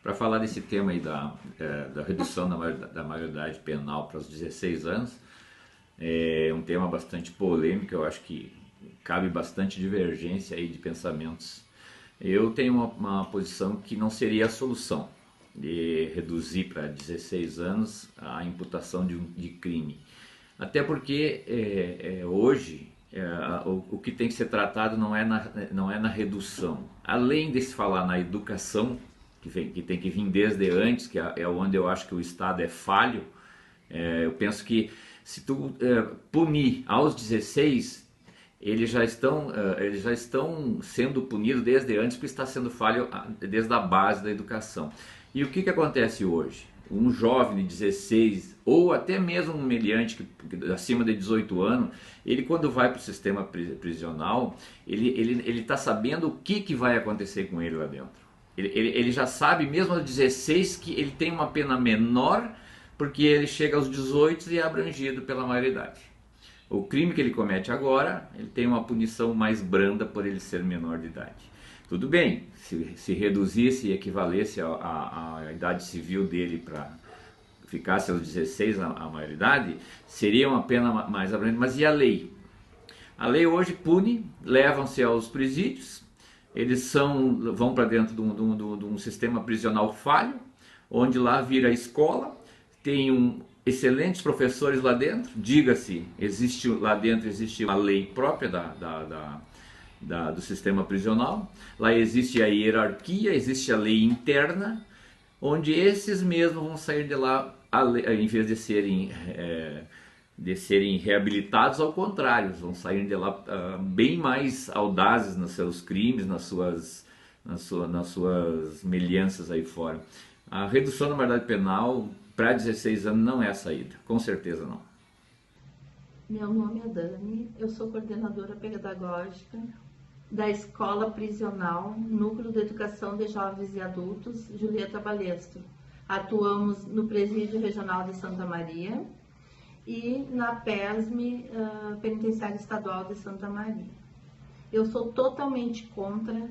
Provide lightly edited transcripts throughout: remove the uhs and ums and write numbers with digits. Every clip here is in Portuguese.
para falar desse tema aí da redução da maioridade penal para os 16 anos. É um tema bastante polêmico, eu acho que cabe bastante divergência aí de pensamentos. Eu tenho uma posição que não seria a solução de reduzir para 16 anos a imputação de crime. Até porque hoje o que tem que ser tratado não é na redução. Além de se falar na educação, que tem que vir desde antes, que é onde eu acho que o Estado é falho, eu penso que se tu punir aos 16, eles já estão sendo punidos desde antes, porque está sendo falho desde a base da educação. E o que acontece hoje? Um jovem de 16 ou até mesmo um meliante acima de 18 anos, ele quando vai para o sistema prisional, ele está sabendo o que vai acontecer com ele lá dentro. Ele já sabe mesmo aos 16 que ele tem uma pena menor, porque ele chega aos 18 e é abrangido pela maioridade. O crime que ele comete agora, ele tem uma punição mais branda por ele ser menor de idade. Tudo bem, se reduzisse e equivalesse a idade civil dele para ficasse aos 16 a maioridade, seria uma pena mais abrangente. Mas e a lei? A lei hoje pune, levam-se aos presídios, eles vão para dentro de um sistema prisional falho, onde lá vira escola, tem excelentes professores lá dentro, diga-se, lá dentro existe uma lei própria do sistema prisional, lá existe a hierarquia, existe a lei interna, onde esses mesmos vão sair de lá, em vez de serem reabilitados, ao contrário, vão sair de lá bem mais audazes nos seus crimes, nas suas melianças aí fora. A redução da maioridade penal para 16 anos não é a saída, com certeza não. Meu nome é Dani, eu sou coordenadora pedagógica da Escola Prisional, Núcleo de Educação de Jovens e Adultos, Julieta Balestro. Atuamos no Presídio Regional de Santa Maria e na PESM, Penitenciária Estadual de Santa Maria. Eu sou totalmente contra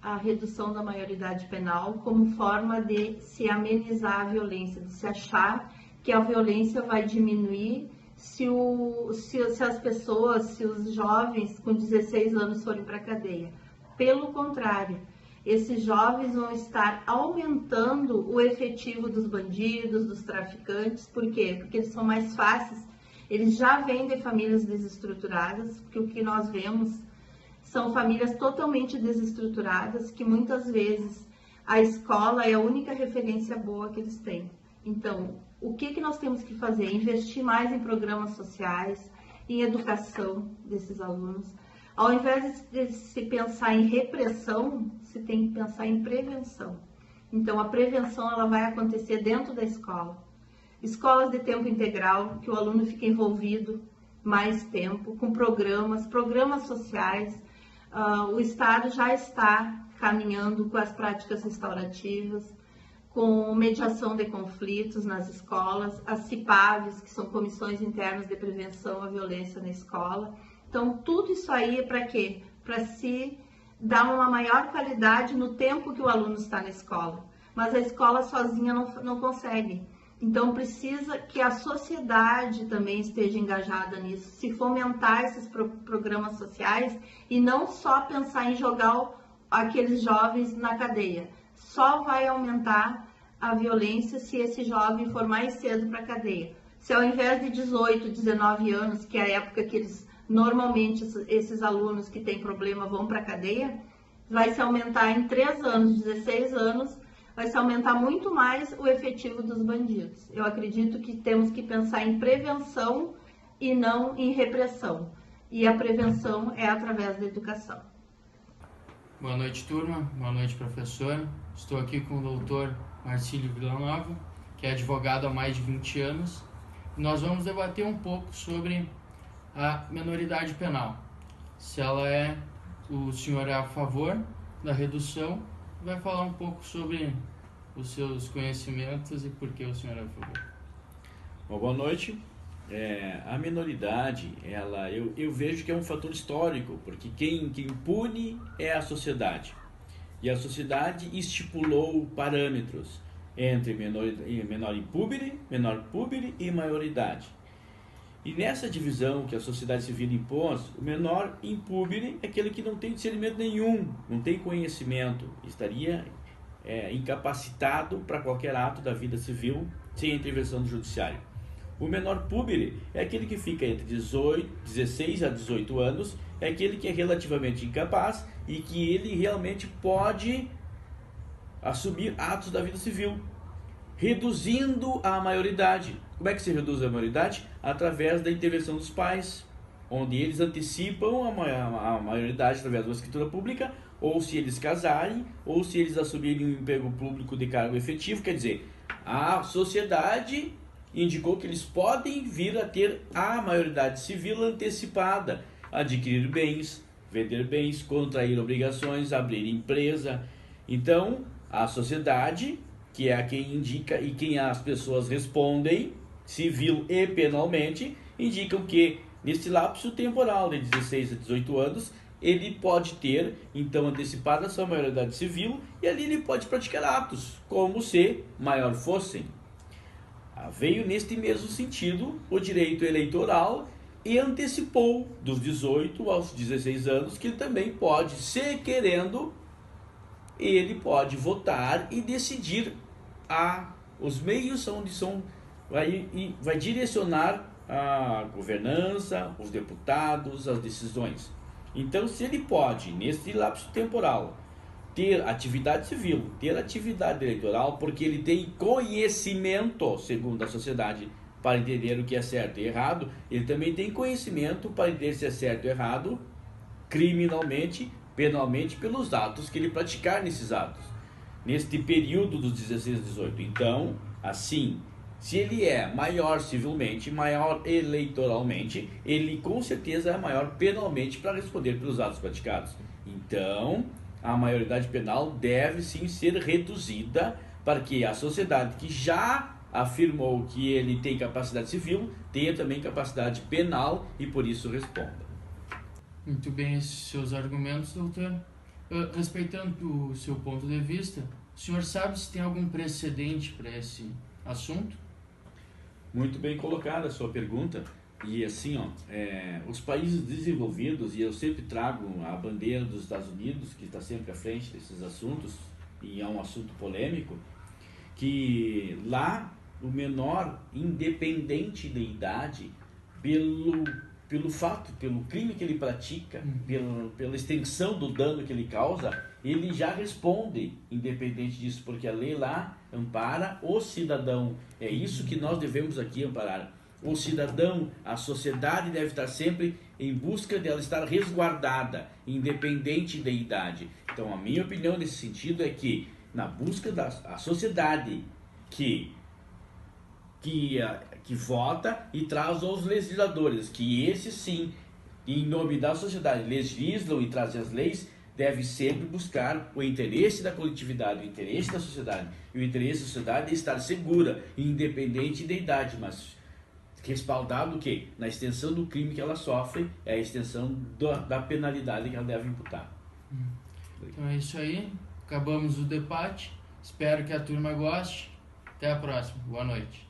a redução da maioridade penal como forma de se amenizar a violência, de se achar que a violência vai diminuir se as pessoas, se os jovens com 16 anos forem para a cadeia. Pelo contrário, esses jovens vão estar aumentando o efetivo dos bandidos, dos traficantes. Por quê? Porque eles são mais fáceis, eles já vêm de famílias desestruturadas, porque o que nós vemos são famílias totalmente desestruturadas, que muitas vezes a escola é a única referência boa que eles têm. Então, o que nós temos que fazer? Investir mais em programas sociais, em educação desses alunos. Ao invés de se pensar em repressão, se tem que pensar em prevenção. Então, a prevenção ela vai acontecer dentro da escola. Escolas de tempo integral, que o aluno fica envolvido mais tempo, com programas sociais. O Estado já está caminhando com as práticas restaurativas, com mediação de conflitos nas escolas, as CIPAVs, que são comissões internas de prevenção à violência na escola. Então, tudo isso aí é para quê? Para se dar uma maior qualidade no tempo que o aluno está na escola. Mas a escola sozinha não consegue. Então, precisa que a sociedade também esteja engajada nisso, se fomentar esses programas sociais e não só pensar em jogar aqueles jovens na cadeia. Só vai aumentar a violência se esse jovem for mais cedo para a cadeia. Se ao invés de 18, 19 anos, que é a época que normalmente esses alunos que têm problema vão para a cadeia, vai se aumentar em 3 anos, 16 anos, vai se aumentar muito mais o efetivo dos bandidos. Eu acredito que temos que pensar em prevenção e não em repressão. E a prevenção é através da educação. Boa noite, turma. Boa noite, professor. Estou aqui com o doutor Marcílio Villanova, que é advogado há mais de 20 anos. Nós vamos debater um pouco sobre a minoridade penal. Se o senhor é a favor da redução, vai falar um pouco sobre os seus conhecimentos e por que o senhor é a favor. Bom, boa noite. A minoridade, eu vejo que é um fator histórico, porque quem pune é a sociedade. E a sociedade estipulou parâmetros entre menor impúbere, menor púbere e maioridade. E nessa divisão que a sociedade civil impôs, o menor impúbere é aquele que não tem discernimento nenhum, não tem conhecimento, estaria incapacitado para qualquer ato da vida civil sem a intervenção do judiciário. O menor púbere é aquele que fica entre 16 a 18 anos, é aquele que é relativamente incapaz e que ele realmente pode assumir atos da vida civil, reduzindo a maioridade. Como é que se reduz a maioridade? Através da intervenção dos pais, onde eles antecipam a maioridade através de uma escritura pública, ou se eles casarem, ou se eles assumirem um emprego público de cargo efetivo. Quer dizer, a sociedade indicou que eles podem vir a ter a maioridade civil antecipada, adquirir bens, vender bens, contrair obrigações, abrir empresa. Então, a sociedade, que é a quem indica e quem as pessoas respondem, civil e penalmente, indicam que neste lapso temporal de 16 a 18 anos, ele pode ter, então, antecipada a sua maioridade civil, e ali ele pode praticar atos, como se maior fossem. Veio neste mesmo sentido o direito eleitoral e antecipou dos 18 aos 16 anos que ele também pode, se querendo, ele pode votar e decidir os meios onde vai direcionar a governança, os deputados, as decisões. Então, se ele pode, nesse lapso temporal, ter atividade civil, ter atividade eleitoral, porque ele tem conhecimento, segundo a sociedade, para entender o que é certo e errado, ele também tem conhecimento para entender se é certo e errado, criminalmente, penalmente, pelos atos que ele praticar nesses atos, neste período dos 16 a 18. Então, assim, se ele é maior civilmente, maior eleitoralmente, ele com certeza é maior penalmente para responder pelos atos praticados. Então, a maioridade penal deve sim ser reduzida para que a sociedade que já afirmou que ele tem capacidade civil tenha também capacidade penal e por isso responda. Muito bem esses seus argumentos, doutor. Respeitando o seu ponto de vista, o senhor sabe se tem algum precedente para esse assunto? Muito bem colocada a sua pergunta. E assim, os países desenvolvidos, e eu sempre trago a bandeira dos Estados Unidos, que está sempre à frente desses assuntos, e é um assunto polêmico, que lá o menor, independente da idade, pelo fato, pelo crime que ele pratica, pela extensão do dano que ele causa, ele já responde, independente disso, porque a lei lá ampara o cidadão. É isso que nós devemos aqui amparar. O cidadão, a sociedade deve estar sempre em busca dela estar resguardada, independente da idade. Então, a minha opinião nesse sentido é que, na busca da sociedade que vota e traz aos legisladores, que esses sim, em nome da sociedade, legislam e trazem as leis, deve sempre buscar o interesse da coletividade, o interesse da sociedade. E o interesse da sociedade é estar segura, independente da idade, mas respaldado o quê? Na extensão do crime que ela sofre, é a extensão da penalidade que ela deve imputar. Então é isso aí, acabamos o debate, espero que a turma goste, até a próxima, boa noite.